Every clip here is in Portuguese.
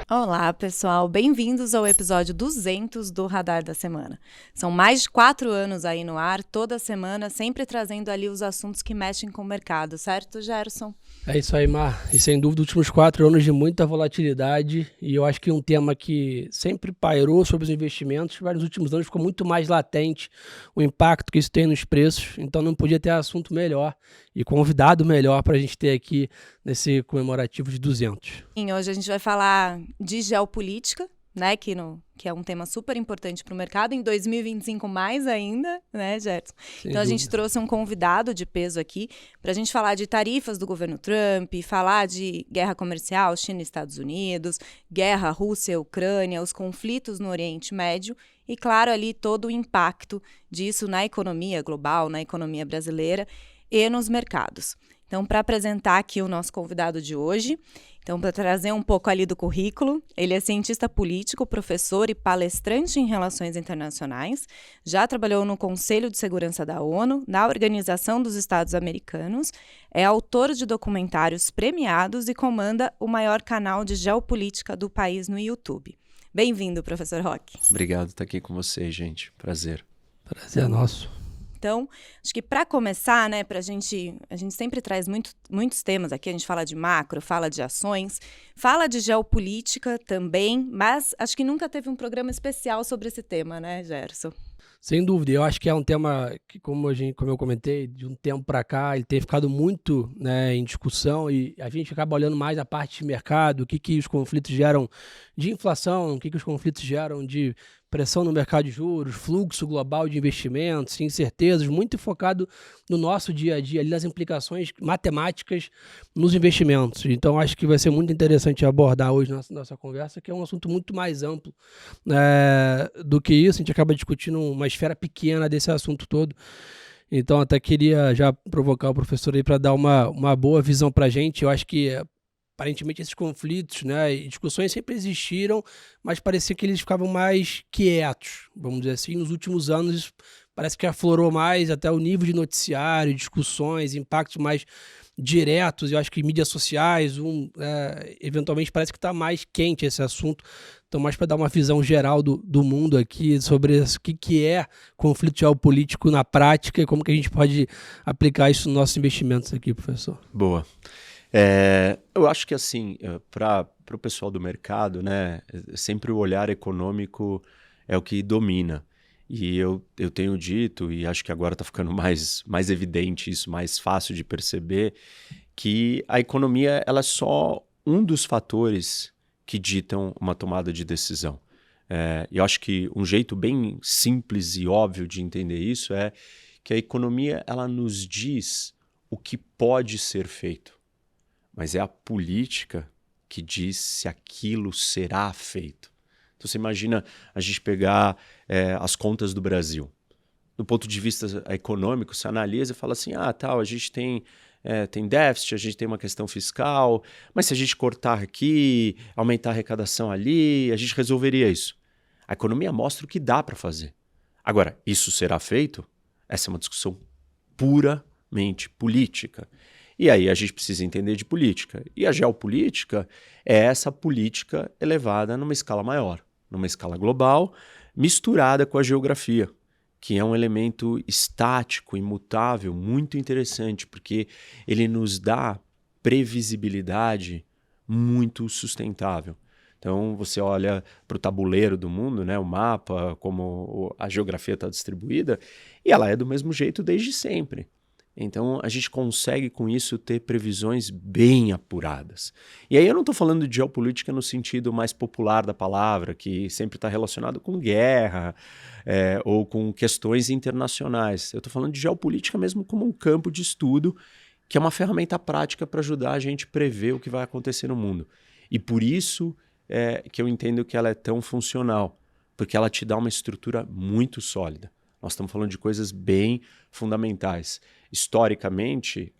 Olá, pessoal. Bem-vindos ao episódio 200 do Radar da Semana. São mais de 4 anos aí no ar, toda semana, sempre trazendo ali os assuntos que mexem com o mercado, certo, Gerson? É isso aí, Mar. E sem dúvida, últimos 4 anos de muita volatilidade. E eu acho que um tema que sempre pairou sobre os investimentos, mas nos últimos anos ficou muito mais latente o impacto que isso tem nos preços. Então não podia ter assunto melhor e convidado melhor para a gente ter aqui nesse comemorativo de 200. E hoje a gente vai falar de geopolítica, né, que é um tema super importante para o mercado, em 2025 mais ainda, né, Gerson? Então a gente trouxe um convidado de peso aqui para a gente falar de tarifas do governo Trump, falar de guerra comercial, China e Estados Unidos, guerra Rússia-Ucrânia, os conflitos no Oriente Médio e, claro, ali todo o impacto disso na economia global, na economia brasileira e nos mercados. Então, para apresentar aqui o nosso convidado de hoje, então, para trazer um pouco ali do currículo, ele é cientista político, professor e palestrante em relações internacionais, já trabalhou no Conselho de Segurança da ONU, na Organização dos Estados Americanos, é autor de documentários premiados e comanda o maior canal de geopolítica do país no YouTube. Bem-vindo, professor Roque. Obrigado por estar aqui com vocês, gente. Prazer. Prazer é nosso. Então, acho que para começar, né, a gente sempre traz muitos temas aqui, a gente fala de macro, fala de ações, fala de geopolítica também, mas acho que nunca teve um programa especial sobre esse tema, né, Gerson? Sem dúvida, eu acho que é um tema que, como eu comentei, de um tempo para cá, ele tem ficado muito, né, em discussão e a gente acaba olhando mais a parte de mercado, o que os conflitos geram de inflação, o que os conflitos geram de pressão no mercado de juros, fluxo global de investimentos, incertezas, muito focado no nosso dia a dia, ali nas implicações matemáticas nos investimentos. Então, acho que vai ser muito interessante abordar hoje nossa conversa, que é um assunto muito mais amplo do que isso. A gente acaba discutindo uma esfera pequena desse assunto todo. Então, até queria já provocar o professor aí para dar uma boa visão para a gente. Eu acho que aparentemente esses conflitos, né, e discussões sempre existiram, mas parecia que eles ficavam mais quietos, vamos dizer assim. Nos últimos anos isso parece que aflorou mais, até o nível de noticiário, discussões, impactos mais diretos. Eu acho que mídias sociais, eventualmente parece que está mais quente esse assunto. Então, mais para dar uma visão geral do mundo aqui sobre o que é conflito geopolítico na prática e como que a gente pode aplicar isso nos nossos investimentos aqui, professor. Boa. Eu acho que assim, para o pessoal do mercado, né, sempre o olhar econômico é o que domina. E eu tenho dito, e acho que agora está ficando mais evidente isso, mais fácil de perceber, que a economia ela é só um dos fatores que ditam uma tomada de decisão. Eu acho que um jeito bem simples e óbvio de entender isso é que a economia ela nos diz o que pode ser feito. Mas é a política que diz se aquilo será feito. Então você imagina a gente pegar as contas do Brasil. Do ponto de vista econômico, você analisa e fala assim, a gente tem déficit, a gente tem uma questão fiscal, mas se a gente cortar aqui, aumentar a arrecadação ali, a gente resolveria isso. A economia mostra o que dá para fazer. Agora, isso será feito? Essa é uma discussão puramente política. E aí a gente precisa entender de política. E a geopolítica é essa política elevada numa escala maior, numa escala global, misturada com a geografia, que é um elemento estático, imutável, muito interessante, porque ele nos dá previsibilidade muito sustentável. Então você olha para o tabuleiro do mundo, né, o mapa, como a geografia está distribuída, e ela é do mesmo jeito desde sempre. Então, a gente consegue, com isso, ter previsões bem apuradas. E aí eu não estou falando de geopolítica no sentido mais popular da palavra, que sempre está relacionado com guerra ou com questões internacionais. Eu estou falando de geopolítica mesmo como um campo de estudo, que é uma ferramenta prática para ajudar a gente a prever o que vai acontecer no mundo. E por isso que eu entendo que ela é tão funcional, porque ela te dá uma estrutura muito sólida. Nós estamos falando de coisas bem fundamentais. Historicamente,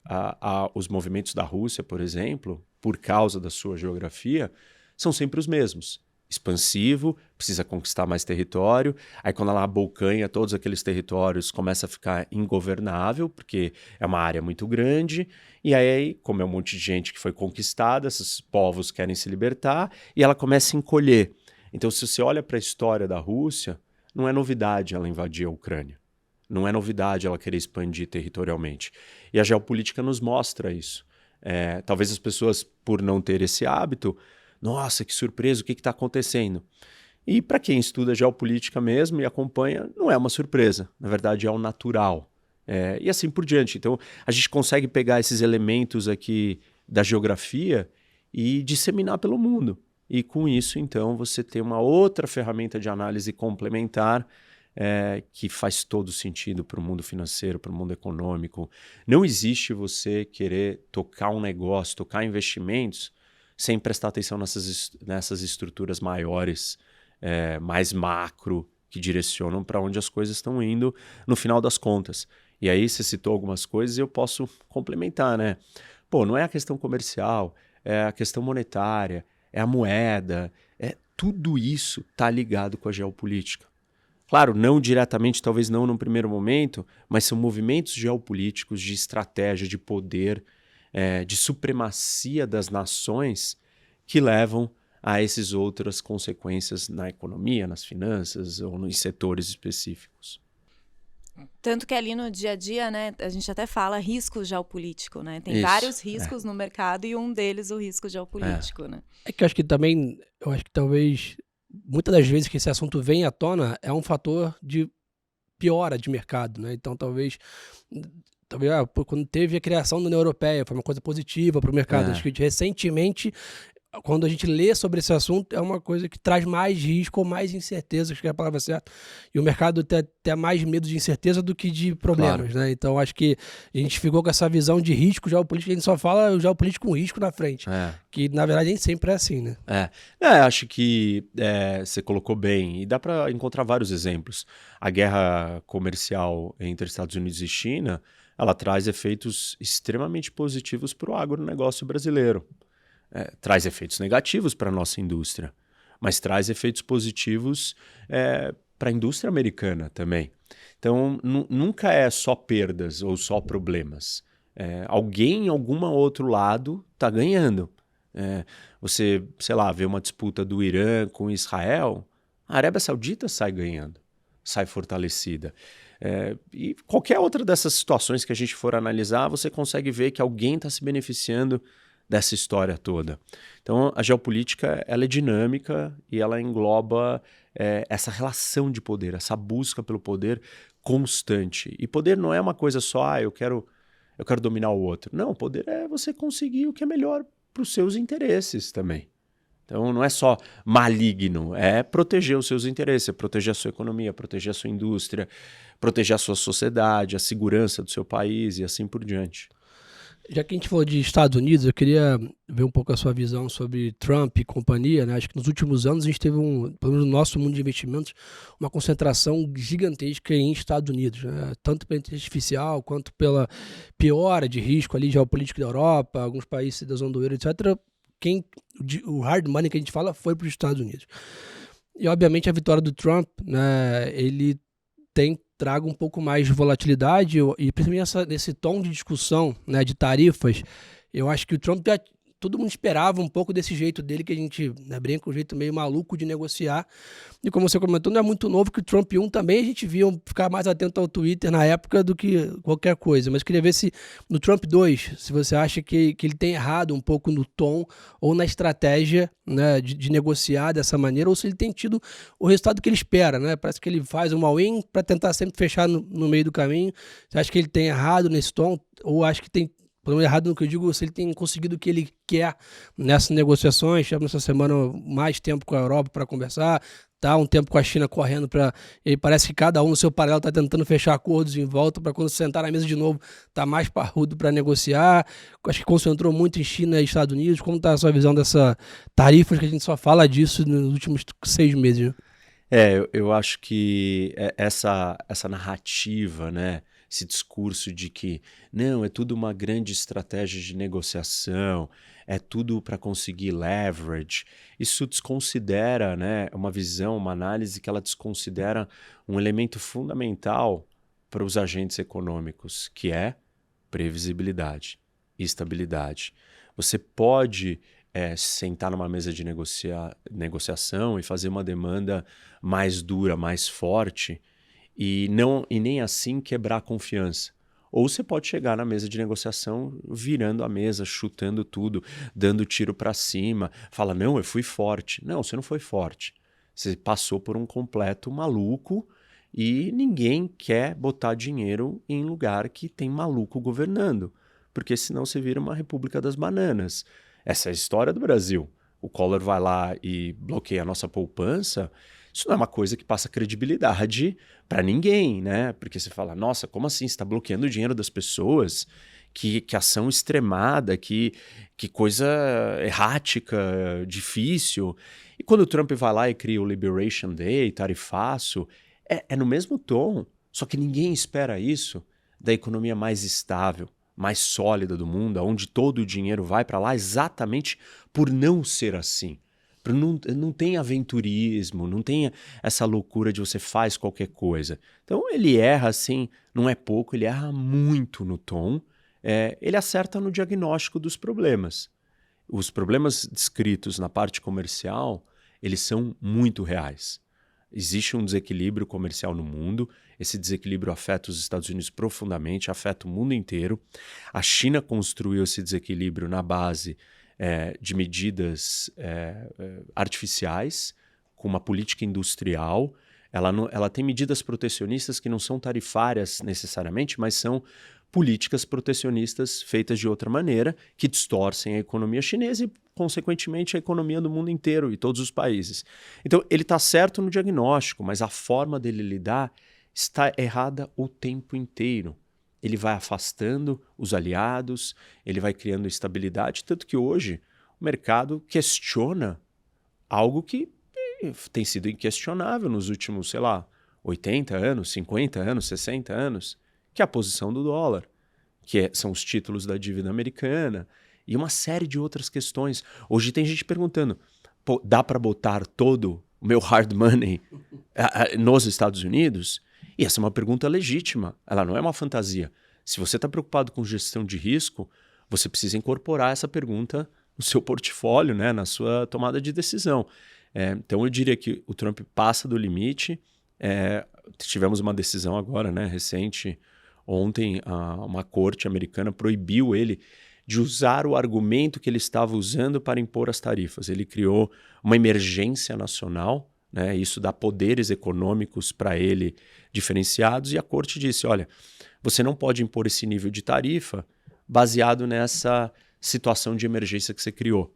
os movimentos da Rússia, por exemplo, por causa da sua geografia, são sempre os mesmos. expansivo, precisa conquistar mais território. Aí quando ela abocanha todos aqueles territórios, começa a ficar ingovernável, porque é uma área muito grande. E aí, como é um monte de gente que foi conquistada, esses povos querem se libertar, e ela começa a encolher. Então, se você olha para a história da Rússia, não é novidade ela invadir a Ucrânia. Não é novidade ela querer expandir territorialmente. E a geopolítica nos mostra isso. Talvez as pessoas, por não ter esse hábito, nossa, que surpresa, o que está acontecendo? E para quem estuda geopolítica mesmo e acompanha, não é uma surpresa. Na verdade, é o natural. E assim por diante. Então, a gente consegue pegar esses elementos aqui da geografia e disseminar pelo mundo. E com isso, então, você tem uma outra ferramenta de análise complementar que faz todo sentido para o mundo financeiro, para o mundo econômico. Não existe você querer tocar um negócio, tocar investimentos, sem prestar atenção nessas estruturas maiores, mais macro, que direcionam para onde as coisas estão indo no final das contas. E aí você citou algumas coisas e eu posso complementar, né? Pô, não é a questão comercial, é a questão monetária, é a moeda, tudo isso está ligado com a geopolítica. Claro, não diretamente, talvez não num primeiro momento, mas são movimentos geopolíticos de estratégia, de poder, de supremacia das nações que levam a essas outras consequências na economia, nas finanças ou nos setores específicos. Tanto que ali no dia a dia, né, a gente até fala risco geopolítico, né? Tem Isso, vários riscos no mercado e um deles o risco geopolítico, né? Que eu acho que talvez, muitas das vezes que esse assunto vem à tona, é um fator de piora de mercado, né? Então talvez quando teve a criação da União Europeia, foi uma coisa positiva para o mercado. Acho que recentemente, quando a gente lê sobre esse assunto, é uma coisa que traz mais risco ou mais incerteza, acho que é a palavra certa. E o mercado tem até mais medo de incerteza do que de problemas, claro, né? Então, acho que a gente ficou com essa visão de risco geopolítico, a gente só fala geopolítico com risco na frente. Que, na verdade, nem sempre é assim, né? Acho que você colocou bem. E dá para encontrar vários exemplos. A guerra comercial entre Estados Unidos e China, ela traz efeitos extremamente positivos para o agronegócio brasileiro. Traz efeitos negativos para a nossa indústria, mas traz efeitos positivos para a indústria americana também. Então, nunca é só perdas ou só problemas. Alguém em algum outro lado está ganhando. Você, sei lá, vê uma disputa do Irã com Israel, a Arábia Saudita sai ganhando, sai fortalecida. E qualquer outra dessas situações que a gente for analisar, você consegue ver que alguém está se beneficiando dessa história toda. Então, a geopolítica ela é dinâmica e ela engloba essa relação de poder, essa busca pelo poder constante. E poder não é uma coisa só, eu quero dominar o outro. Não, poder é você conseguir o que é melhor para os seus interesses também. Então, não é só maligno, é proteger os seus interesses, é proteger a sua economia, proteger a sua indústria, proteger a sua sociedade, a segurança do seu país e assim por diante. Já que a gente falou de Estados Unidos, eu queria ver um pouco a sua visão sobre Trump e companhia, né? Acho que nos últimos anos a gente teve, pelo menos no nosso mundo de investimentos, uma concentração gigantesca em Estados Unidos, né? Tanto pela inteligência artificial quanto pela piora de risco ali geopolítico da Europa, alguns países da zona do euro, etc. O hard money que a gente fala foi para os Estados Unidos. E, obviamente, a vitória do Trump, né? Ele traga um pouco mais de volatilidade e principalmente nesse tom de discussão, né, de tarifas. Eu acho que o Trump todo mundo esperava um pouco desse jeito dele, que a gente, né, brinca, um jeito meio maluco de negociar. E como você comentou, não é muito novo que o Trump 1 também a gente via ficar mais atento ao Twitter na época do que qualquer coisa. Mas queria ver se no Trump 2, se você acha que ele tem errado um pouco no tom ou na estratégia, né, de negociar dessa maneira, ou se ele tem tido o resultado que ele espera, né? Parece que ele faz um all-in para tentar sempre fechar no meio do caminho. Você acha que ele tem errado nesse tom ou acha que tem errado no que eu digo, se ele tem conseguido o que ele quer nessas negociações? Tivemos essa semana mais tempo com a Europa para conversar, tá um tempo com a China correndo e parece que cada um no seu paralelo está tentando fechar acordos em volta para quando sentar na mesa de novo tá mais parrudo para negociar. Acho que concentrou muito em China e Estados Unidos. Como está a sua visão dessa tarifas que a gente só fala disso nos últimos 6 meses? Né? Eu acho que essa narrativa, né, esse discurso de que não, é tudo uma grande estratégia de negociação, é tudo para conseguir leverage. Isso desconsidera, né, uma visão, uma análise que ela desconsidera um elemento fundamental para os agentes econômicos, que é previsibilidade e estabilidade. Você pode sentar numa mesa de negociação e fazer uma demanda mais dura, mais forte, e nem assim quebrar a confiança. Ou você pode chegar na mesa de negociação virando a mesa, chutando tudo, dando tiro para cima, fala, não, eu fui forte. Não, você não foi forte. Você passou por um completo maluco e ninguém quer botar dinheiro em lugar que tem maluco governando, porque senão você vira uma república das bananas. Essa é a história do Brasil. O Collor vai lá e bloqueia a nossa poupança. Isso não é uma coisa que passa credibilidade para ninguém, né? Porque você fala, nossa, como assim? Você está bloqueando o dinheiro das pessoas? Que ação extremada, que coisa errática, difícil. E quando o Trump vai lá e cria o Liberation Day, tarifaço, é no mesmo tom. Só que ninguém espera isso da economia mais estável, mais sólida do mundo, onde todo o dinheiro vai para lá exatamente por não ser assim. Não tem aventurismo, não tem essa loucura de você faz qualquer coisa. Então ele erra assim, não é pouco, ele erra muito no tom, ele acerta no diagnóstico dos problemas. Os problemas descritos na parte comercial, eles são muito reais. Existe um desequilíbrio comercial no mundo, esse desequilíbrio afeta os Estados Unidos profundamente, afeta o mundo inteiro. A China construiu esse desequilíbrio na base de medidas artificiais, com uma política industrial. Ela tem medidas protecionistas que não são tarifárias necessariamente, mas são políticas protecionistas feitas de outra maneira, que distorcem a economia chinesa e, consequentemente, a economia do mundo inteiro e todos os países. Então, ele está certo no diagnóstico, mas a forma dele lidar está errada o tempo inteiro. Ele vai afastando os aliados, ele vai criando instabilidade, tanto que hoje o mercado questiona algo que tem sido inquestionável nos últimos, 80 anos, 50 anos, 60 anos, que é a posição do dólar, são os títulos da dívida americana e uma série de outras questões. Hoje tem gente perguntando, dá para botar todo o meu hard money nos Estados Unidos? E essa é uma pergunta legítima, ela não é uma fantasia. Se você está preocupado com gestão de risco, você precisa incorporar essa pergunta no seu portfólio, né, na sua tomada de decisão. Então eu diria que o Trump passa do limite. Tivemos uma decisão agora, né, recente, ontem, uma corte americana proibiu ele de usar o argumento que ele estava usando para impor as tarifas. Ele criou uma emergência nacional, né, isso dá poderes econômicos para ele diferenciados, e a corte disse, olha, você não pode impor esse nível de tarifa baseado nessa situação de emergência que você criou.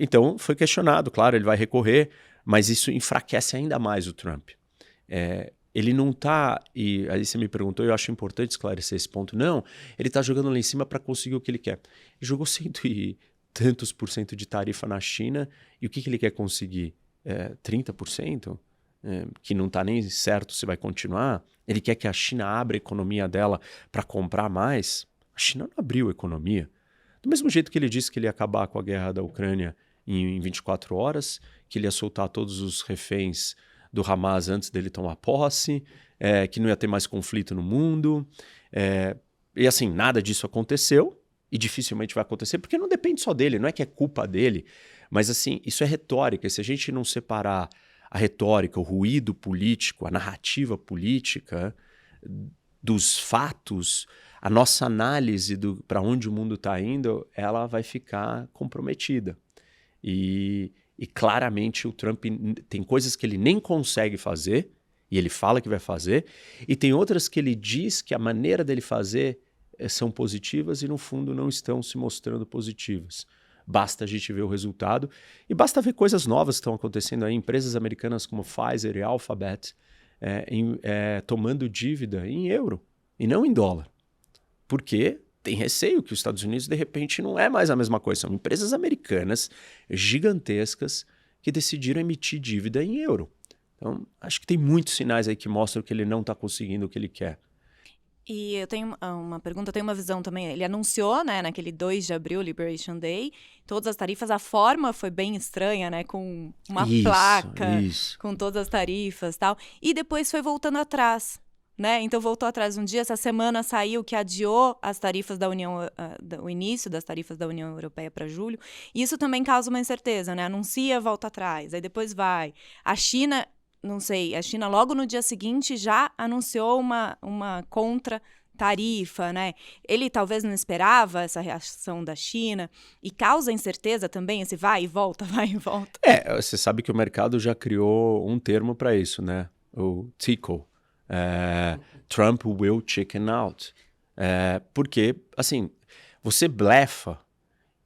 Então foi questionado, claro, ele vai recorrer, mas isso enfraquece ainda mais o Trump. Ele não está, e aí você me perguntou, eu acho importante esclarecer esse ponto, não, ele está jogando lá em cima para conseguir o que ele quer. Ele jogou 100 e tantos % de tarifa na China, e o que ele quer conseguir? 30%? Que não está nem certo se vai continuar. Ele quer que a China abra a economia dela para comprar mais. A China não abriu a economia. Do mesmo jeito que ele disse que ele ia acabar com a guerra da Ucrânia em 24 horas, que ele ia soltar todos os reféns do Hamas antes dele tomar posse, que não ia ter mais conflito no mundo. E assim, nada disso aconteceu e dificilmente vai acontecer, porque não depende só dele, não é que é culpa dele, mas assim, isso é retórica. E se a gente não separar a retórica, o ruído político, a narrativa política dos fatos, a nossa análise para onde o mundo está indo, ela vai ficar comprometida. E claramente o Trump tem coisas que ele nem consegue fazer, e ele fala que vai fazer, e tem outras que ele diz que a maneira dele fazer são positivas e no fundo não estão se mostrando positivas. Basta a gente ver o resultado e basta ver coisas novas que estão acontecendo aí, empresas americanas como Pfizer e Alphabet tomando dívida em euro e não em dólar. Porque tem receio que os Estados Unidos, de repente, não é mais a mesma coisa. São empresas americanas gigantescas que decidiram emitir dívida em euro. Então, acho que tem muitos sinais aí que mostram que ele não está conseguindo o que ele quer. E eu tenho uma pergunta, eu tenho uma visão também. Ele anunciou, né, naquele 2 de abril, Liberation Day, todas as tarifas. A forma foi bem estranha, né, com uma placa, com todas as tarifas e tal. E depois foi voltando atrás, né? Então voltou atrás um dia. Essa semana saiu que adiou as tarifas da União, o início das tarifas da União Europeia para julho. E isso também causa uma incerteza, né? Anuncia, volta atrás, aí depois vai. A China... Não sei, a China logo no dia seguinte já anunciou uma contra-tarifa, né? Ele talvez não esperava essa reação da China e causa incerteza também, esse vai e volta, vai e volta. Você sabe que o mercado já criou um termo para isso, né? O TICO, Trump will chicken out. Porque, assim, você blefa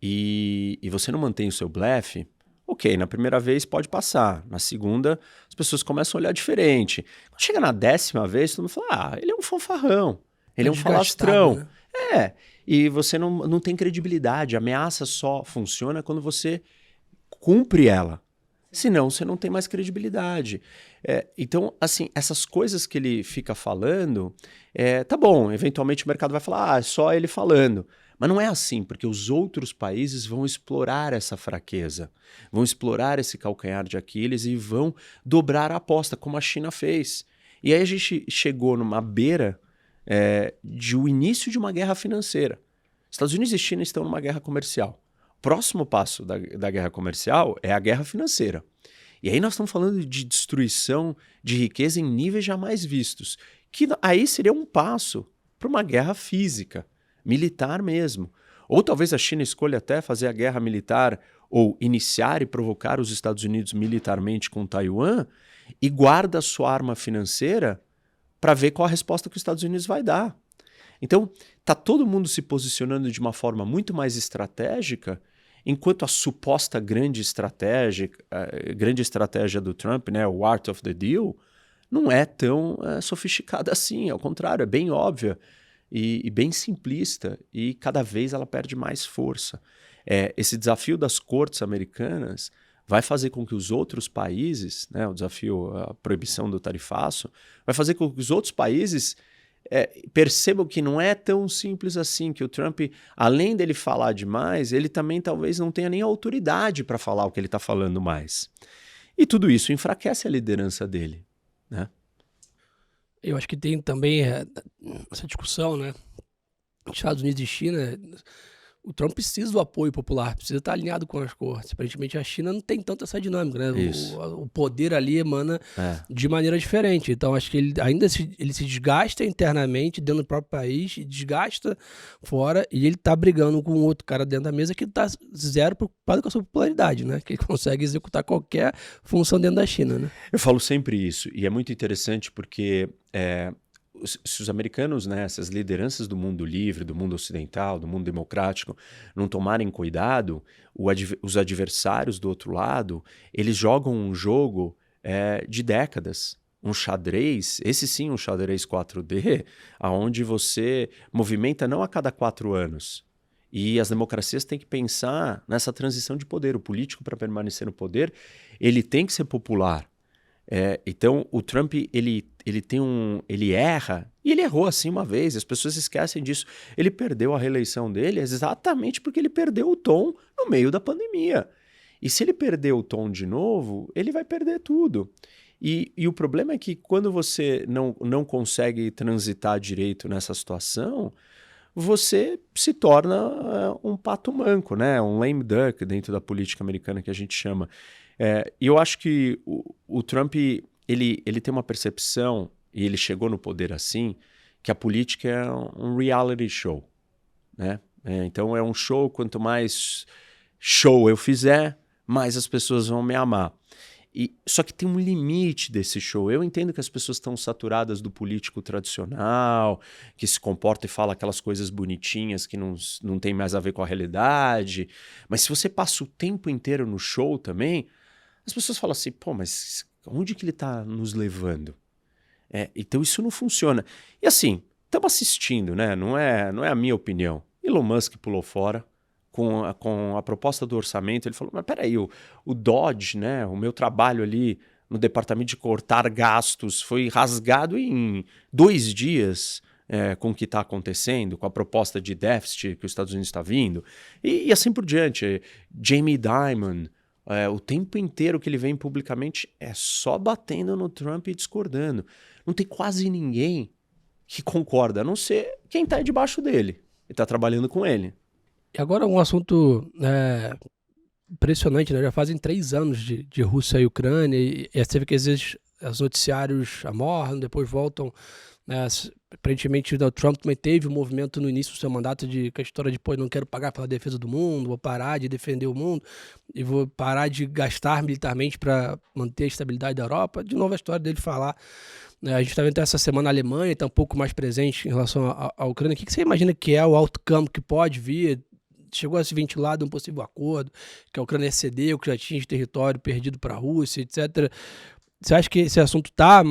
e você não mantém o seu blefe. Ok, na primeira vez pode passar. Na segunda, as pessoas começam a olhar diferente. Quando chega na 10ª vez, todo mundo fala, ele é um fanfarrão, ele é um falastrão. Né? E você não tem credibilidade. A ameaça só funciona quando você cumpre ela. Senão, você não tem mais credibilidade. Então, assim, essas coisas que ele fica falando, tá bom, eventualmente o mercado vai falar, é só ele falando. Mas não é assim, porque os outros países vão explorar essa fraqueza, vão explorar esse calcanhar de Aquiles e vão dobrar a aposta, como a China fez. E aí a gente chegou numa beira de o início de uma guerra financeira. Estados Unidos e China estão numa guerra comercial. O próximo passo da guerra comercial é a guerra financeira. E aí nós estamos falando de destruição de riqueza em níveis jamais vistos, que aí seria um passo para uma guerra física, militar mesmo. Ou talvez a China escolha até fazer a guerra militar ou iniciar e provocar os Estados Unidos militarmente com Taiwan e guarda sua arma financeira para ver qual a resposta que os Estados Unidos vai dar. Então, está todo mundo se posicionando de uma forma muito mais estratégica, enquanto a suposta grande estratégia do Trump, né, o Art of the Deal, não é tão sofisticada assim. Ao contrário, é bem óbvia e bem simplista, e cada vez ela perde mais força. Esse desafio das cortes americanas vai fazer com que os outros países, né, o desafio, a proibição do tarifaço, vai fazer com que os outros países percebam que não é tão simples assim, que o Trump, além dele falar demais, ele também talvez não tenha nem autoridade para falar o que ele está falando mais. E tudo isso enfraquece a liderança dele, né? Eu acho que tem também essa discussão, né? Estados Unidos e China, o Trump precisa do apoio popular, precisa estar alinhado com as cortes. Aparentemente a China não tem tanto essa dinâmica, né? O poder ali emana de maneira diferente. Então acho que ele se desgasta internamente dentro do próprio país, e desgasta fora, e ele tá brigando com outro cara dentro da mesa que tá zero preocupado com a sua popularidade, né? Que ele consegue executar qualquer função dentro da China, né? Eu falo sempre isso, e é muito interessante porque se os americanos, né, essas lideranças do mundo livre, do mundo ocidental, do mundo democrático, não tomarem cuidado, os adversários do outro lado, eles jogam um jogo de décadas, um xadrez, esse sim um xadrez 4D, onde você movimenta não a cada 4 anos. E as democracias têm que pensar nessa transição de poder. O político, para permanecer no poder, ele tem que ser popular. Então, o Trump, ele erra, e ele errou assim uma vez, as pessoas esquecem disso. Ele perdeu a reeleição dele exatamente porque ele perdeu o tom no meio da pandemia. E se ele perder o tom de novo, ele vai perder tudo. E o problema é que quando você não consegue transitar direito nessa situação, você se torna um pato manco, né? Um lame duck dentro da política americana que a gente chama. E eu acho que o Trump ele tem uma percepção, e ele chegou no poder assim, que a política é um reality show, né? Então é um show, quanto mais show eu fizer, mais as pessoas vão me amar. Só que tem um limite desse show. Eu entendo que as pessoas estão saturadas do político tradicional, que se comporta e fala aquelas coisas bonitinhas que não tem mais a ver com a realidade. Mas se você passa o tempo inteiro no show também, as pessoas falam assim, pô, mas onde que ele está nos levando? Então isso não funciona. E assim, estamos assistindo, né? Não é a minha opinião. Elon Musk pulou fora. Com a proposta do orçamento, ele falou, mas peraí, o Dodge, né, o meu trabalho ali no departamento de cortar gastos foi rasgado em 2 dias, com o que está acontecendo, com a proposta de déficit que os Estados Unidos está vindo, e assim por diante. Jamie Dimon, o tempo inteiro que ele vem publicamente é só batendo no Trump e discordando. Não tem quase ninguém que concorda, a não ser quem está debaixo dele e está trabalhando com ele. E agora um assunto impressionante, né? Já fazem 3 anos de Rússia e Ucrânia, e você vê que às vezes os noticiários amorram, depois voltam. Aparentemente o Trump também teve um movimento no início do seu mandato com a história de, não quero pagar pela defesa do mundo, vou parar de defender o mundo e vou parar de gastar militarmente para manter a estabilidade da Europa. De novo a história dele falar. A gente está vendo essa semana a Alemanha está um pouco mais presente em relação à Ucrânia. O que você imagina que é o outcome que pode vir? Chegou a se ventilar de um possível acordo, que a Ucrânia cedeu, que já tinha território perdido para a Rússia, etc. Você acha que esse assunto está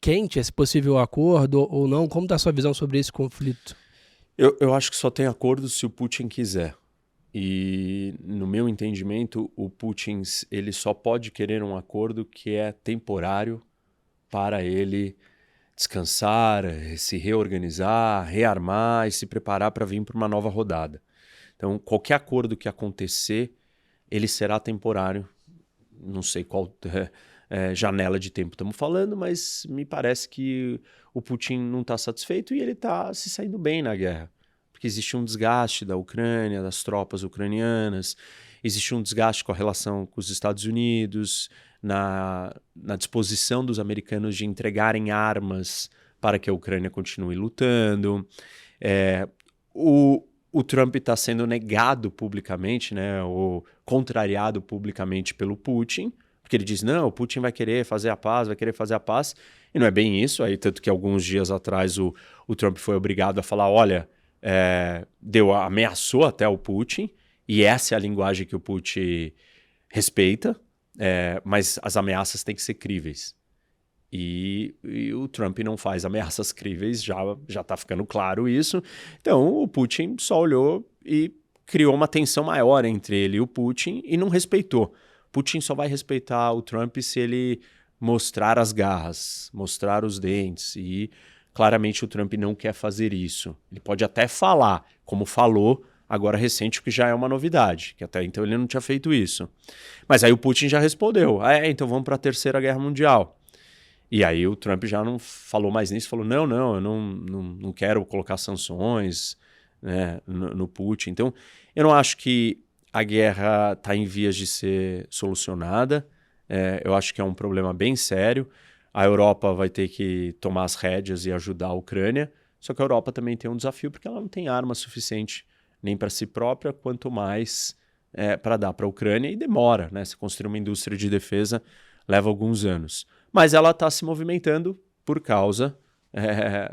quente, esse possível acordo, ou não? Como está a sua visão sobre esse conflito? Eu acho que só tem acordo se o Putin quiser. E, no meu entendimento, o Putin ele só pode querer um acordo que é temporário para ele descansar, se reorganizar, rearmar e se preparar para vir para uma nova rodada. Então, qualquer acordo que acontecer, ele será temporário. Não sei qual janela de tempo estamos falando, mas me parece que o Putin não está satisfeito e ele está se saindo bem na guerra. Porque existe um desgaste da Ucrânia, das tropas ucranianas, existe um desgaste com a relação com os Estados Unidos, na disposição dos americanos de entregarem armas para que a Ucrânia continue lutando. O Trump está sendo negado publicamente, né, ou contrariado publicamente pelo Putin, porque ele diz, não, o Putin vai querer fazer a paz, e não é bem isso. Aí, tanto que alguns dias atrás o Trump foi obrigado a falar, olha, ameaçou até o Putin, e essa é a linguagem que o Putin respeita, mas as ameaças têm que ser críveis. E o Trump não faz ameaças críveis, já está ficando claro isso. Então o Putin só olhou e criou uma tensão maior entre ele e o Putin e não respeitou. Putin só vai respeitar o Trump se ele mostrar as garras, mostrar os dentes. E claramente o Trump não quer fazer isso. Ele pode até falar, como falou agora recente, o que já é uma novidade, que até então ele não tinha feito isso. Mas aí o Putin já respondeu, então vamos para a Terceira Guerra Mundial. E aí o Trump já não falou mais nisso, falou, não, eu não quero colocar sanções, né, no Putin. Então, eu não acho que a guerra está em vias de ser solucionada. Eu acho que é um problema bem sério. A Europa vai ter que tomar as rédeas e ajudar a Ucrânia, só que a Europa também tem um desafio, porque ela não tem arma suficiente nem para si própria, quanto mais para dar para a Ucrânia, e demora, né? Se construir uma indústria de defesa leva alguns anos. Mas ela está se movimentando por causa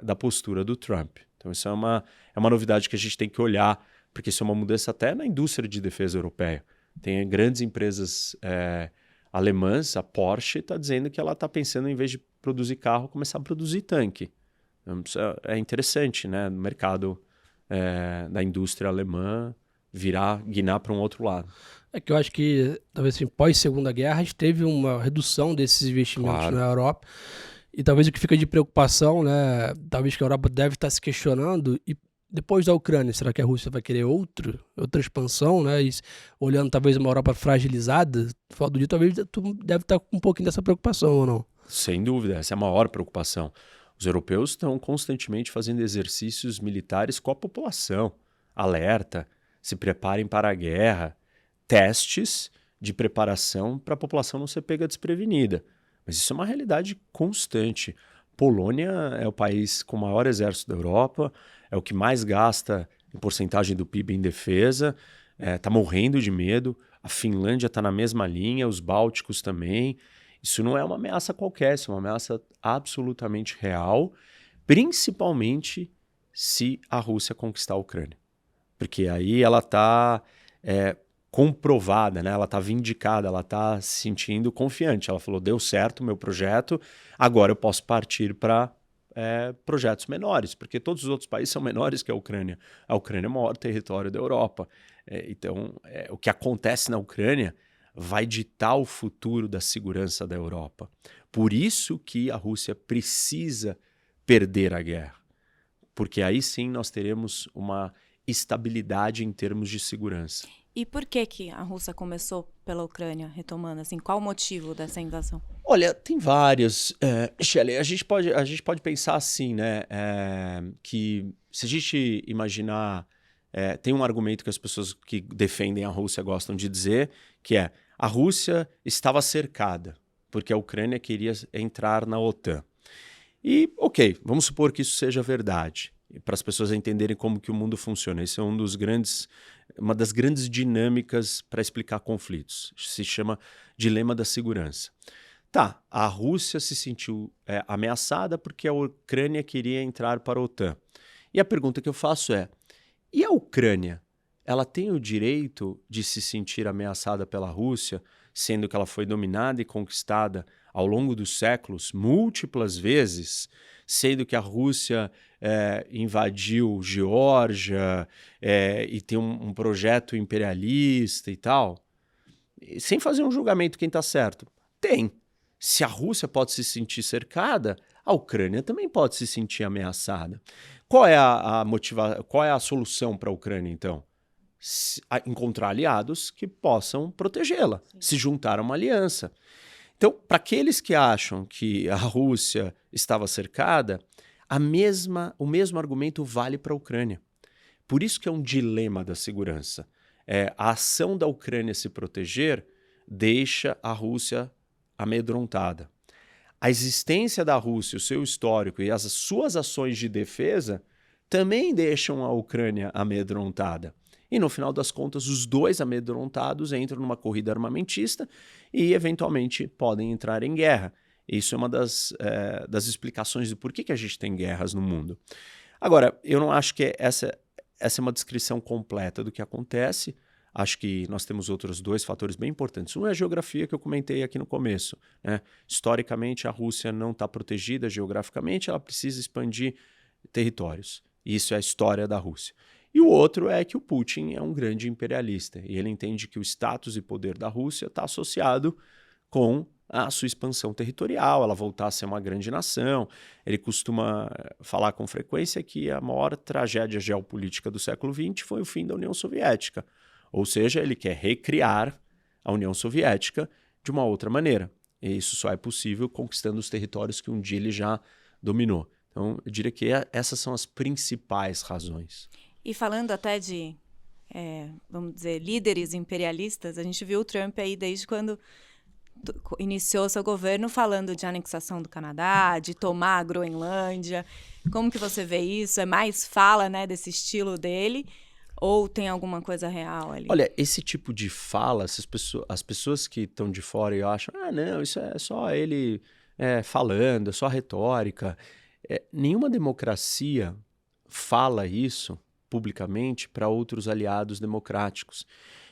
da postura do Trump. Então isso é uma novidade que a gente tem que olhar, porque isso é uma mudança até na indústria de defesa europeia. Tem grandes empresas alemãs, a Porsche está dizendo que ela está pensando, em vez de produzir carro, começar a produzir tanque. Então, isso é interessante, né? No mercado da indústria alemã guinar para um outro lado. É que eu acho que, talvez assim, pós-Segunda Guerra, a gente teve uma redução desses investimentos na Europa. E talvez o que fica de preocupação, né? Talvez que a Europa deve estar se questionando. E depois da Ucrânia, será que a Rússia vai querer outra expansão, né? E olhando talvez uma Europa fragilizada, no final do dia, talvez tu deve estar com um pouquinho dessa preocupação, ou não? Sem dúvida, essa é a maior preocupação. Os europeus estão constantemente fazendo exercícios militares com a população. Alerta, se preparem para a guerra. Testes de preparação para a população não ser pega desprevenida. Mas isso é uma realidade constante. Polônia é o país com o maior exército da Europa, é o que mais gasta em porcentagem do PIB em defesa, está morrendo de medo. A Finlândia está na mesma linha, os bálticos também. Isso não é uma ameaça qualquer, isso é uma ameaça absolutamente real, principalmente se a Rússia conquistar a Ucrânia. Porque aí ela está comprovada, né? Ela está vindicada, ela está se sentindo confiante. Ela falou, deu certo o meu projeto, agora eu posso partir para projetos menores, porque todos os outros países são menores que a Ucrânia. A Ucrânia é o maior território da Europa. Então, o que acontece na Ucrânia vai ditar o futuro da segurança da Europa. Por isso que a Rússia precisa perder a guerra. porque aí sim nós teremos uma estabilidade em termos de segurança. E por que a Rússia começou pela Ucrânia, retomando, assim, qual o motivo dessa invasão? Olha, tem vários. Shelley, a gente pode pensar assim, né? Que se a gente imaginar... tem um argumento que as pessoas que defendem a Rússia gostam de dizer, que é a Rússia estava cercada, porque a Ucrânia queria entrar na OTAN. E, ok, vamos supor que isso seja verdade, para as pessoas entenderem como que o mundo funciona. Isso é uma das grandes dinâmicas para explicar conflitos. Se chama dilema da segurança. Tá, a Rússia se sentiu ameaçada porque a Ucrânia queria entrar para a OTAN. E a pergunta que eu faço é, e a Ucrânia? Ela tem o direito de se sentir ameaçada pela Rússia, sendo que ela foi dominada e conquistada ao longo dos séculos, múltiplas vezes, sendo que a Rússia invadiu Geórgia e tem um projeto imperialista e tal? Sem fazer um julgamento quem está certo. Tem. Se a Rússia pode se sentir cercada, a Ucrânia também pode se sentir ameaçada. Qual é qual é a solução para a Ucrânia, então? Encontrar aliados que possam protegê-la, se juntar a uma aliança. Então, para aqueles que acham que a Rússia estava cercada, o mesmo argumento vale para a Ucrânia. Por isso que é um dilema da segurança. A ação da Ucrânia se proteger deixa a Rússia amedrontada. A existência da Rússia, o seu histórico e as suas ações de defesa também deixam a Ucrânia amedrontada. E no final das contas, os dois amedrontados entram numa corrida armamentista e eventualmente podem entrar em guerra. Isso é uma das explicações de por que a gente tem guerras no mundo. Agora, eu não acho que essa é uma descrição completa do que acontece. Acho que nós temos outros dois fatores bem importantes. Um é a geografia, que eu comentei aqui no começo, né? Historicamente, a Rússia não está protegida geograficamente, ela precisa expandir territórios. Isso é a história da Rússia. E o outro é que o Putin é um grande imperialista e ele entende que o status e poder da Rússia está associado com a sua expansão territorial, ela voltar a ser uma grande nação. Ele costuma falar com frequência que a maior tragédia geopolítica do século XX foi o fim da União Soviética. Ou seja, ele quer recriar a União Soviética de uma outra maneira. E isso só é possível conquistando os territórios que um dia ele já dominou. Então, eu diria que essas são as principais razões. E falando até de, vamos dizer, líderes imperialistas, a gente viu o Trump aí desde quando iniciou seu governo falando de anexação do Canadá, de tomar a Groenlândia. Como que você vê isso? É mais fala, né, desse estilo dele? Ou tem alguma coisa real ali? Olha, esse tipo de fala, as pessoas que estão de fora e acham, não, isso é só ele falando, é só retórica. Nenhuma democracia fala isso publicamente para outros aliados democráticos.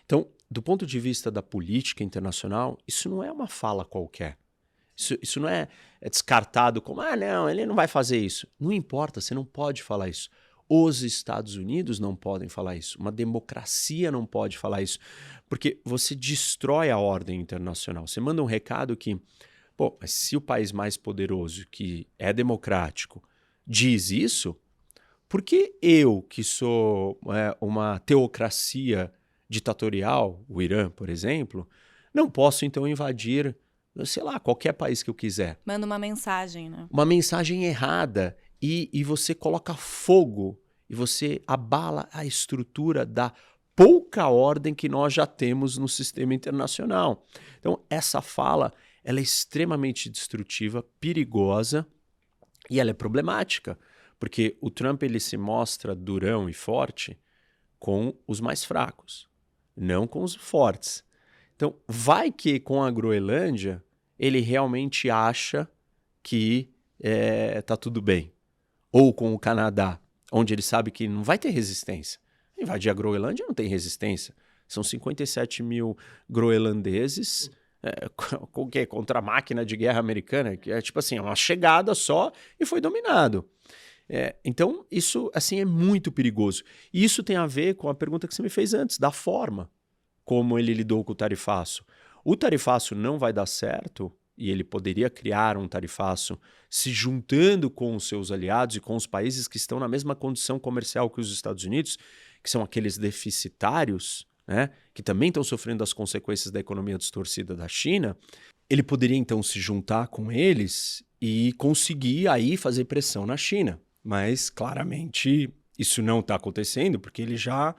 Então, do ponto de vista da política internacional, isso não é uma fala qualquer. Isso não é descartado como, não, ele não vai fazer isso. Não importa, você não pode falar isso. Os Estados Unidos não podem falar isso. Uma democracia não pode falar isso. Porque você destrói a ordem internacional. Você manda um recado que, mas se o país mais poderoso, que é democrático, diz isso, por que eu, que sou uma teocracia ditatorial, o Irã, por exemplo, não posso então invadir, sei lá, qualquer país que eu quiser? Manda uma mensagem, né? Uma mensagem errada. E você coloca fogo e você abala a estrutura da pouca ordem que nós já temos no sistema internacional. Então, essa fala ela é extremamente destrutiva, perigosa e ela é problemática, porque o Trump ele se mostra durão e forte com os mais fracos, não com os fortes. Então, vai que com a Groenlândia ele realmente acha que tá tudo bem. Ou com o Canadá, onde ele sabe que não vai ter resistência. Invadir a Groenlândia não tem resistência. São 57 mil groenlandeses contra a máquina de guerra americana, que é tipo assim, uma chegada só e foi dominado. Então, isso assim, é muito perigoso. E isso tem a ver com a pergunta que você me fez antes, da forma como ele lidou com o tarifaço. O tarifaço não vai dar certo, e ele poderia criar um tarifaço se juntando com os seus aliados e com os países que estão na mesma condição comercial que os Estados Unidos, que são aqueles deficitários, né, que também estão sofrendo as consequências da economia distorcida da China. Ele poderia então se juntar com eles e conseguir aí fazer pressão na China. Mas claramente isso não está acontecendo porque ele já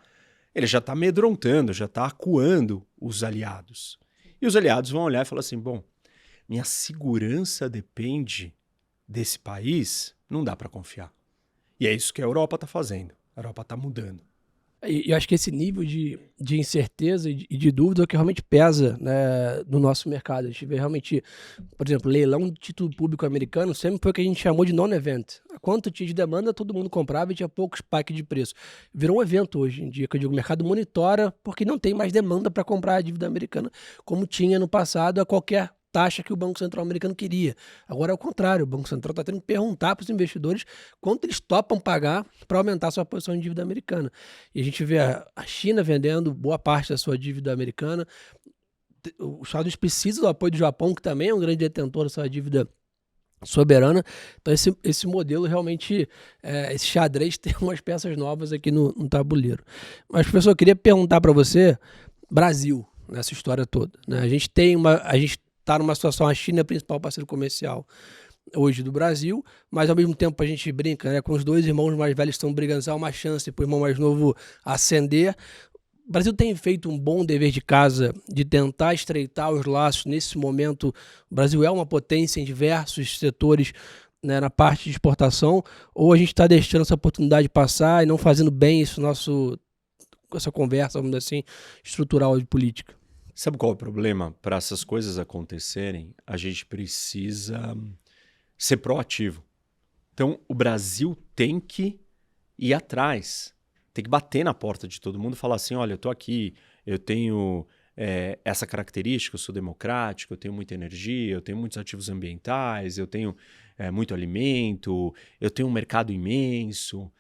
está amedrontando, já está acuando os aliados. E os aliados vão olhar e falar assim, bom, minha segurança depende desse país, não dá para confiar. E é isso que a Europa está fazendo. A Europa está mudando. E eu acho que esse nível de incerteza e de dúvida é o que realmente pesa, né, no nosso mercado. A gente vê realmente, por exemplo, leilão de título público americano sempre foi o que a gente chamou de non-event. Quanto tinha de demanda, todo mundo comprava e tinha pouco spike de preço. Virou um evento hoje em dia, que eu digo, o mercado monitora porque não tem mais demanda para comprar a dívida americana, como tinha no passado a qualquer taxa que o Banco Central americano queria. Agora é o contrário, o Banco Central está tendo que perguntar para os investidores quanto eles topam pagar para aumentar sua posição em dívida americana. E a gente vê a China vendendo boa parte da sua dívida americana. Os Estados Unidos precisam do apoio do Japão, que também é um grande detentor dessa dívida soberana. Então esse modelo realmente, esse xadrez tem umas peças novas aqui no tabuleiro. Mas, professor, eu queria perguntar para você, Brasil, nessa história toda, né? A gente está numa situação, a China é o principal parceiro comercial hoje do Brasil, mas ao mesmo tempo a gente brinca, né, com os dois irmãos mais velhos estão brigando, há uma chance para o irmão mais novo ascender. O Brasil tem feito um bom dever de casa de tentar estreitar os laços. Nesse momento, o Brasil é uma potência em diversos setores, né, na parte de exportação, ou a gente está deixando essa oportunidade passar e não fazendo bem essa conversa, vamos dizer assim, estrutural de política? Sabe qual é o problema? Para essas coisas acontecerem, a gente precisa ser proativo. Então, o Brasil tem que ir atrás, tem que bater na porta de todo mundo e falar assim, olha, eu estou aqui, eu tenho essa característica, eu sou democrático, eu tenho muita energia, eu tenho muitos ativos ambientais, eu tenho muito alimento, eu tenho um mercado imenso.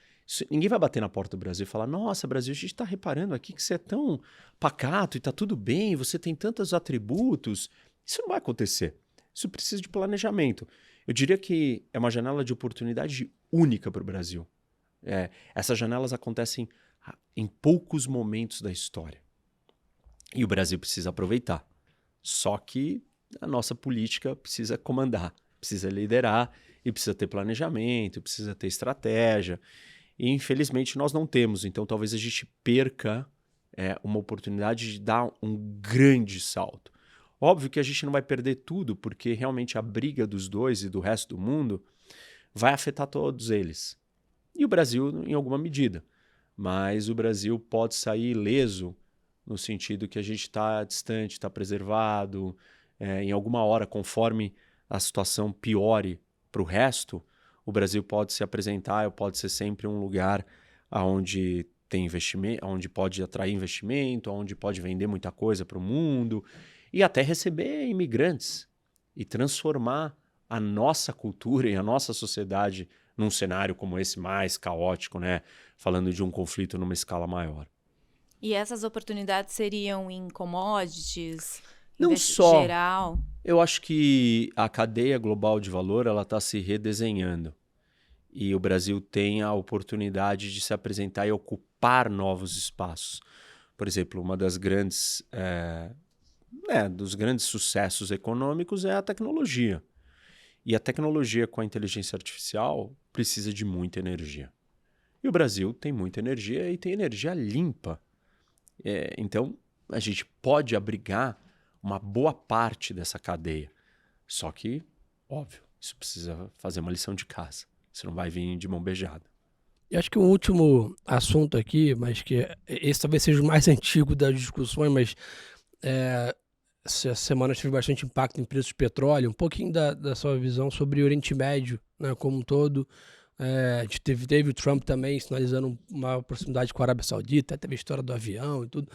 Ninguém vai bater na porta do Brasil e falar, nossa, Brasil, a gente está reparando aqui que você é tão pacato e está tudo bem, você tem tantos atributos. Isso não vai acontecer. Isso precisa de planejamento. Eu diria que é uma janela de oportunidade única para o Brasil. Essas janelas acontecem em poucos momentos da história. E o Brasil precisa aproveitar. Só que a nossa política precisa comandar, precisa liderar e precisa ter planejamento, precisa ter estratégia. E, infelizmente, nós não temos. Então, talvez a gente perca uma oportunidade de dar um grande salto. Óbvio que a gente não vai perder tudo, porque realmente a briga dos dois e do resto do mundo vai afetar todos eles. E o Brasil, em alguma medida. Mas o Brasil pode sair ileso no sentido que a gente está distante, está preservado. Em alguma hora, conforme a situação piore para o resto, o Brasil pode se apresentar, pode ser sempre um lugar onde tem investimento, onde pode atrair investimento, onde pode vender muita coisa para o mundo e até receber imigrantes e transformar a nossa cultura e a nossa sociedade num cenário como esse mais caótico, né? Falando de um conflito numa escala maior. E essas oportunidades seriam em commodities, não só geral? Eu acho que a cadeia global de valor ela está se redesenhando e o Brasil tem a oportunidade de se apresentar e ocupar novos espaços. Por exemplo, uma das grandes dos grandes sucessos econômicos é a tecnologia. E a tecnologia com a inteligência artificial precisa de muita energia. E o Brasil tem muita energia e tem energia limpa. Então, a gente pode abrigar uma boa parte dessa cadeia. Só que, óbvio, isso precisa fazer uma lição de casa. Você não vai vir de mão beijada. E acho que o último assunto aqui, mas que esse talvez seja o mais antigo das discussões, mas essa semana tive bastante impacto em preços de petróleo, um pouquinho da sua visão sobre o Oriente Médio, né, como um todo. A gente teve o Trump também sinalizando uma proximidade com a Arábia Saudita, teve a história do avião e tudo.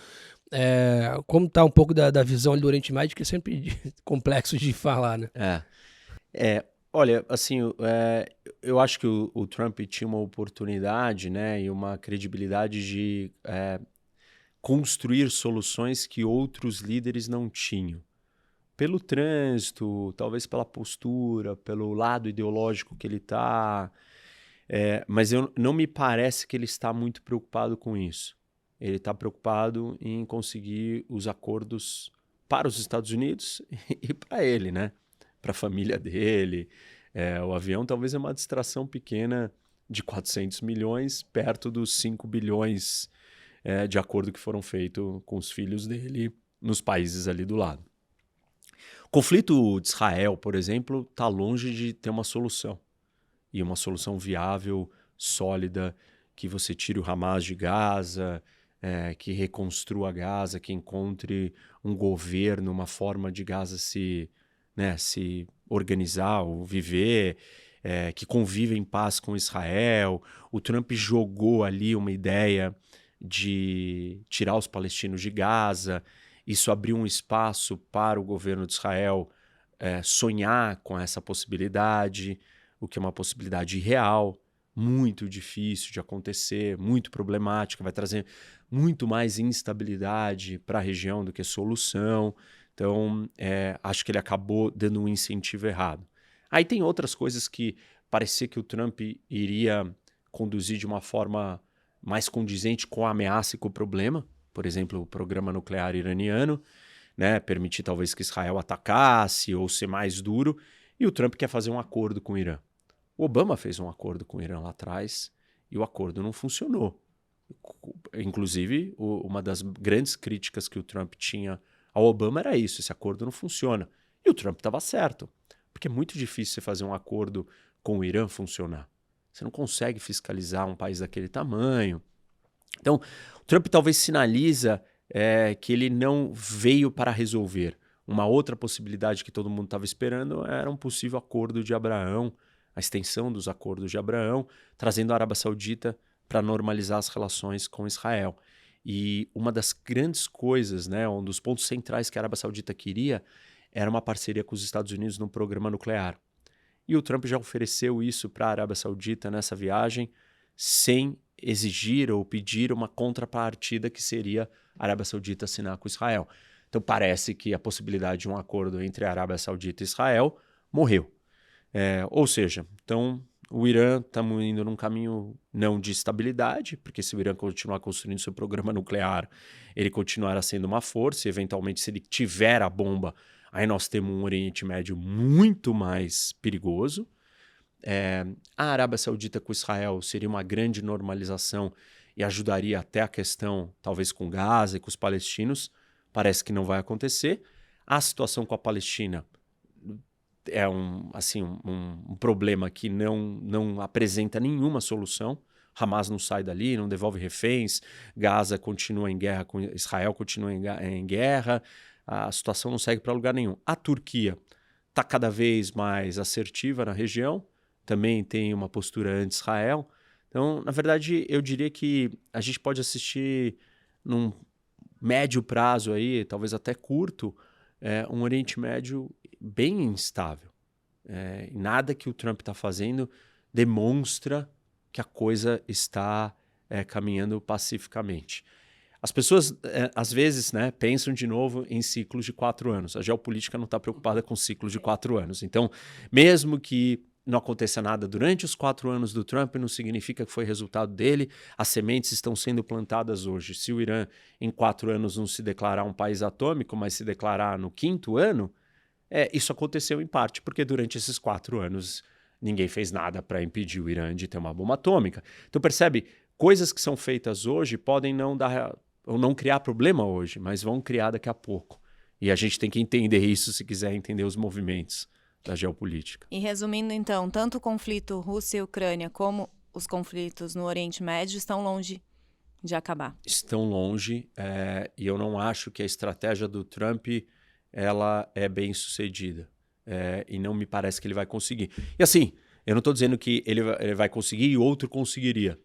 Como está um pouco da visão do Oriente Médio, que é sempre complexo de falar, né? Olha, assim, eu acho que o Trump tinha uma oportunidade, né, e uma credibilidade de construir soluções que outros líderes não tinham. pelo trânsito, talvez pela postura, pelo lado ideológico que ele está, mas não me parece que ele está muito preocupado com isso. Ele está preocupado em conseguir os acordos para os Estados Unidos e para ele, né? Para a família dele. O avião talvez é uma distração pequena de 400 milhões, perto dos 5 bilhões de acordo que foram feitos com os filhos dele nos países ali do lado. O conflito de Israel, por exemplo, está longe de ter uma solução. E uma solução viável, sólida, que você tire o Hamas de Gaza, que reconstrua Gaza, que encontre um governo, uma forma de Gaza se organizar ou viver, que convive em paz com Israel. O Trump jogou ali uma ideia de tirar os palestinos de Gaza. Isso abriu um espaço para o governo de Israel sonhar com essa possibilidade, o que é uma possibilidade irreal, muito difícil de acontecer, muito problemática, vai trazer muito mais instabilidade para a região do que solução. Então, acho que ele acabou dando um incentivo errado. Aí tem outras coisas que parecia que o Trump iria conduzir de uma forma mais condizente com a ameaça e com o problema. Por exemplo, o programa nuclear iraniano, né, permitir talvez que Israel atacasse ou ser mais duro, e o Trump quer fazer um acordo com o Irã. O Obama fez um acordo com o Irã lá atrás e o acordo não funcionou. Inclusive, uma das grandes críticas que o Trump tinha ao Obama era isso, esse acordo não funciona. E o Trump estava certo, porque é muito difícil você fazer um acordo com o Irã funcionar. Você não consegue fiscalizar um país daquele tamanho. Então, o Trump talvez sinaliza que ele não veio para resolver. Uma outra possibilidade que todo mundo estava esperando era um possível acordo de Abraão, a extensão dos acordos de Abraão, trazendo a Arábia Saudita para normalizar as relações com Israel. E uma das grandes coisas, né, um dos pontos centrais que a Arábia Saudita queria era uma parceria com os Estados Unidos no programa nuclear. E o Trump já ofereceu isso para a Arábia Saudita nessa viagem, sem exigir ou pedir uma contrapartida que seria a Arábia Saudita assinar com Israel. Então parece que a possibilidade de um acordo entre a Arábia Saudita e Israel morreu. Ou seja, então o Irã está indo num caminho não de estabilidade, porque se o Irã continuar construindo seu programa nuclear, ele continuará sendo uma força, e eventualmente se ele tiver a bomba, aí nós temos um Oriente Médio muito mais perigoso. A Arábia Saudita com Israel seria uma grande normalização e ajudaria até a questão, talvez com Gaza e com os palestinos. Parece que não vai acontecer. A situação com a Palestina é um problema que não apresenta nenhuma solução. Hamas não sai dali, não devolve reféns, Gaza continua em guerra com Israel, continua em guerra, a situação não segue para lugar nenhum. A Turquia está cada vez mais assertiva na região, também tem uma postura anti-Israel. Então, na verdade, eu diria que a gente pode assistir num médio prazo aí, talvez até curto, um Oriente Médio bem instável. Nada que o Trump está fazendo demonstra que a coisa está caminhando pacificamente. As pessoas, às vezes, né, pensam de novo em ciclos de 4 anos. A geopolítica não está preocupada com ciclos de 4 anos. Então, mesmo que não aconteça nada durante os 4 anos do Trump, não significa que foi resultado dele. As sementes estão sendo plantadas hoje. Se o Irã, em 4 anos, não se declarar um país atômico, mas se declarar no 5º ano, isso aconteceu em parte porque durante esses 4 anos ninguém fez nada para impedir o Irã de ter uma bomba atômica. Então, percebe, coisas que são feitas hoje podem não criar problema hoje, mas vão criar daqui a pouco. E a gente tem que entender isso se quiser entender os movimentos da geopolítica. E resumindo então, tanto o conflito Rússia e Ucrânia como os conflitos no Oriente Médio estão longe de acabar. Estão longe, e eu não acho que a estratégia do Trump ela é bem sucedida. E não me parece que ele vai conseguir. E assim, eu não estou dizendo que ele vai conseguir e outro conseguiria.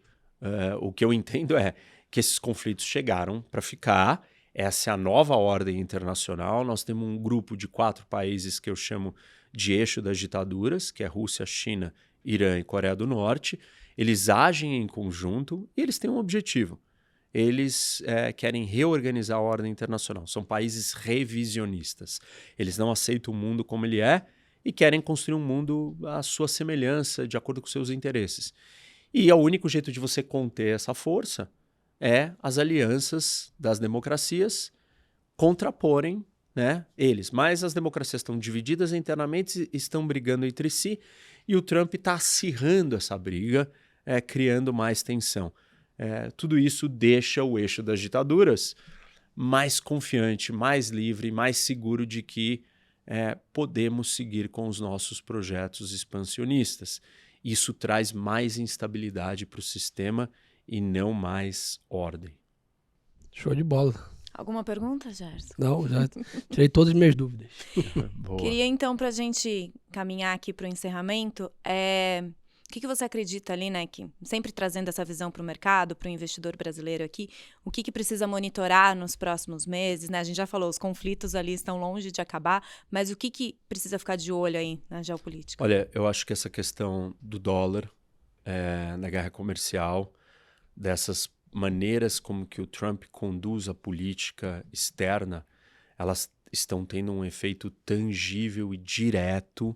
O que eu entendo é que esses conflitos chegaram para ficar. Essa é a nova ordem internacional. Nós temos um grupo de 4 países que eu chamo de eixo das ditaduras, que é Rússia, China, Irã e Coreia do Norte. Eles agem em conjunto e eles têm um objetivo. eles querem reorganizar a ordem internacional. São países revisionistas. Eles não aceitam o mundo como ele é e querem construir um mundo à sua semelhança, de acordo com seus interesses. E o único jeito de você conter essa força é as alianças das democracias contraporem, né, eles. Mas as democracias estão divididas internamente, estão brigando entre si, e o Trump está acirrando essa briga, criando mais tensão. Tudo isso deixa o eixo das ditaduras mais confiante, mais livre, mais seguro de que podemos seguir com os nossos projetos expansionistas. Isso traz mais instabilidade para o sistema e não mais ordem. Show de bola. Alguma pergunta, Gerson? Não, já tirei todas as minhas dúvidas. Boa. Queria, então, para a gente caminhar aqui para o encerramento, o que você acredita ali, né, que sempre trazendo essa visão para o mercado, para o investidor brasileiro aqui, o que precisa monitorar nos próximos meses, né? A gente já falou, os conflitos ali estão longe de acabar, mas o que precisa ficar de olho aí na geopolítica? Olha, eu acho que essa questão do dólar, na guerra comercial, dessas maneiras como que o Trump conduz a política externa, elas estão tendo um efeito tangível e direto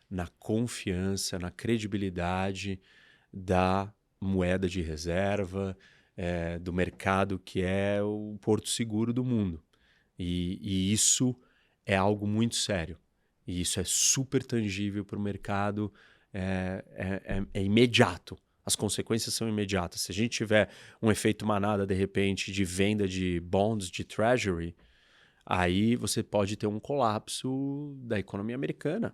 na confiança, na credibilidade da moeda de reserva, do mercado que é o porto seguro do mundo. E isso é algo muito sério. E isso é super tangível para o mercado, é imediato. As consequências são imediatas. Se a gente tiver um efeito manada, de repente, de venda de bonds de treasury, aí você pode ter um colapso da economia americana.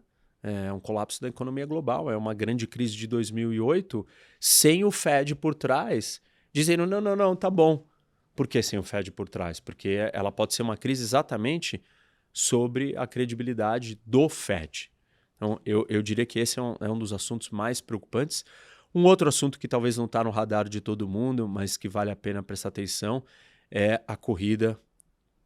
Um colapso da economia global. É uma grande crise de 2008, sem o Fed por trás, dizendo, não, tá bom. Por que sem o Fed por trás? Porque ela pode ser uma crise exatamente sobre a credibilidade do Fed. Então, eu diria que esse é um dos assuntos mais preocupantes. Um outro assunto que talvez não está no radar de todo mundo, mas que vale a pena prestar atenção, é a corrida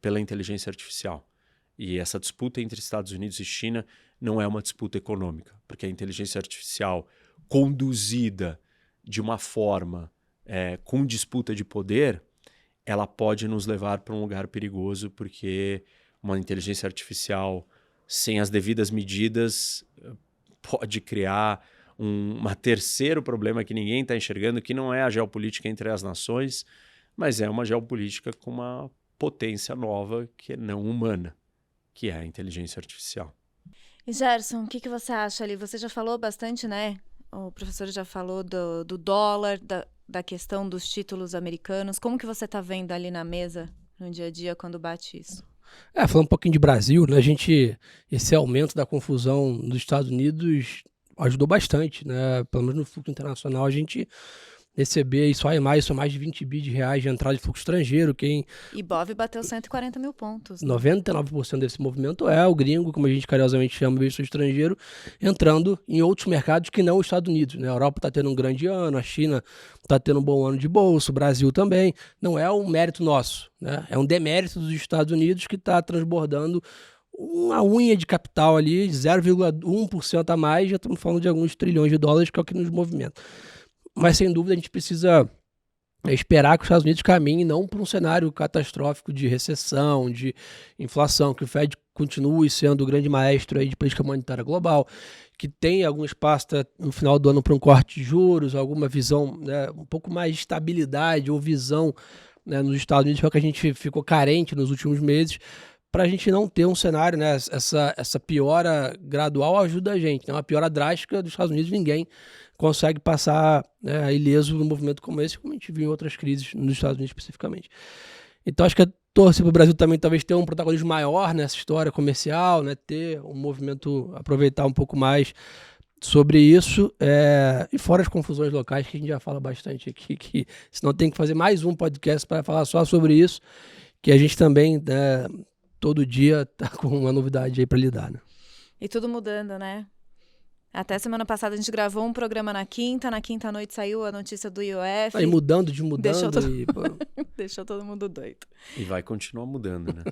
pela inteligência artificial. E essa disputa entre Estados Unidos e China não é uma disputa econômica, porque a inteligência artificial conduzida de uma forma com disputa de poder, ela pode nos levar para um lugar perigoso, porque uma inteligência artificial sem as devidas medidas pode criar um terceiro problema que ninguém está enxergando, que não é a geopolítica entre as nações, mas é uma geopolítica com uma potência nova que é não humana, que é a inteligência artificial. E Gerson, o que você acha ali? Você já falou bastante, né? O professor já falou do dólar, da questão dos títulos americanos. Como que você está vendo ali na mesa, no dia a dia, quando bate isso? Falando um pouquinho de Brasil, né? Esse aumento da confusão dos Estados Unidos ajudou bastante, né? Pelo menos no fluxo internacional, a gente receber isso aí mais de 20 bi de reais de entrada de fluxo estrangeiro. Ibov bateu 140 mil pontos. Né? 99% desse movimento é o gringo, como a gente carinhosamente chama, o investidor estrangeiro, entrando em outros mercados que não os Estados Unidos. Né? A Europa está tendo um grande ano, a China está tendo um bom ano de bolsa, o Brasil também. Não é um mérito nosso, né? É um demérito dos Estados Unidos que está transbordando uma unha de capital ali, 0,1% a mais, já estamos falando de alguns trilhões de dólares, que é o que nos movimenta. Mas, sem dúvida, a gente precisa esperar que os Estados Unidos caminhem não para um cenário catastrófico de recessão, de inflação, que o Fed continue sendo o grande maestro aí de política monetária global, que tem algum espaço no final do ano para um corte de juros, alguma visão, né, um pouco mais de estabilidade ou visão, né, nos Estados Unidos, que é o que a gente ficou carente nos últimos meses, para a gente não ter um cenário, né, essa piora gradual ajuda a gente. Né? Uma piora drástica dos Estados Unidos, ninguém consegue passar, né, ileso num movimento como esse, como a gente viu em outras crises nos Estados Unidos especificamente. Então acho que a torce para o Brasil também talvez ter um protagonismo maior nessa história comercial, né, ter um movimento, aproveitar um pouco mais sobre isso, e fora as confusões locais que a gente já fala bastante aqui, que senão tem que fazer mais um podcast para falar só sobre isso, que a gente também, né, todo dia tá com uma novidade aí para lidar, né? E tudo mudando, né? Até semana passada a gente gravou um programa na quinta noite saiu a notícia do IOF. Aí mudando. Deixou todo mundo doido. E vai continuar mudando, né?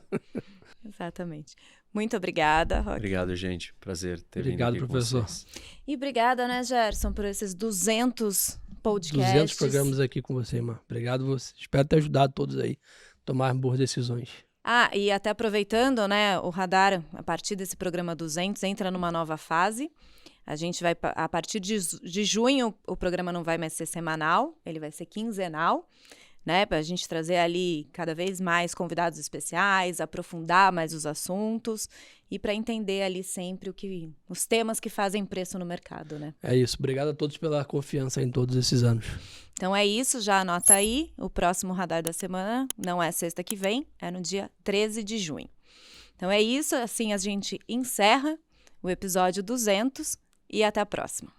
Exatamente. Muito obrigada, Roque. Obrigado, gente. Prazer ter vindo aqui. Obrigado, professor. Com vocês. E obrigada, né, Gerson, por esses 200 podcasts. 200 programas aqui com você, irmã. Obrigado você. Espero ter ajudado todos aí a tomar boas decisões. E até aproveitando, né, o Radar, a partir desse programa 200, entra numa nova fase. A gente vai, a partir de junho, o programa não vai mais ser semanal, ele vai ser quinzenal, né, para a gente trazer ali cada vez mais convidados especiais, aprofundar mais os assuntos e para entender ali sempre os temas que fazem preço no mercado, né? É isso. Obrigado a todos pela confiança em todos esses anos. Então é isso, já anota aí. O próximo Radar da semana não é sexta que vem, é no dia 13 de junho. Então é isso, assim a gente encerra o episódio 200 e até a próxima.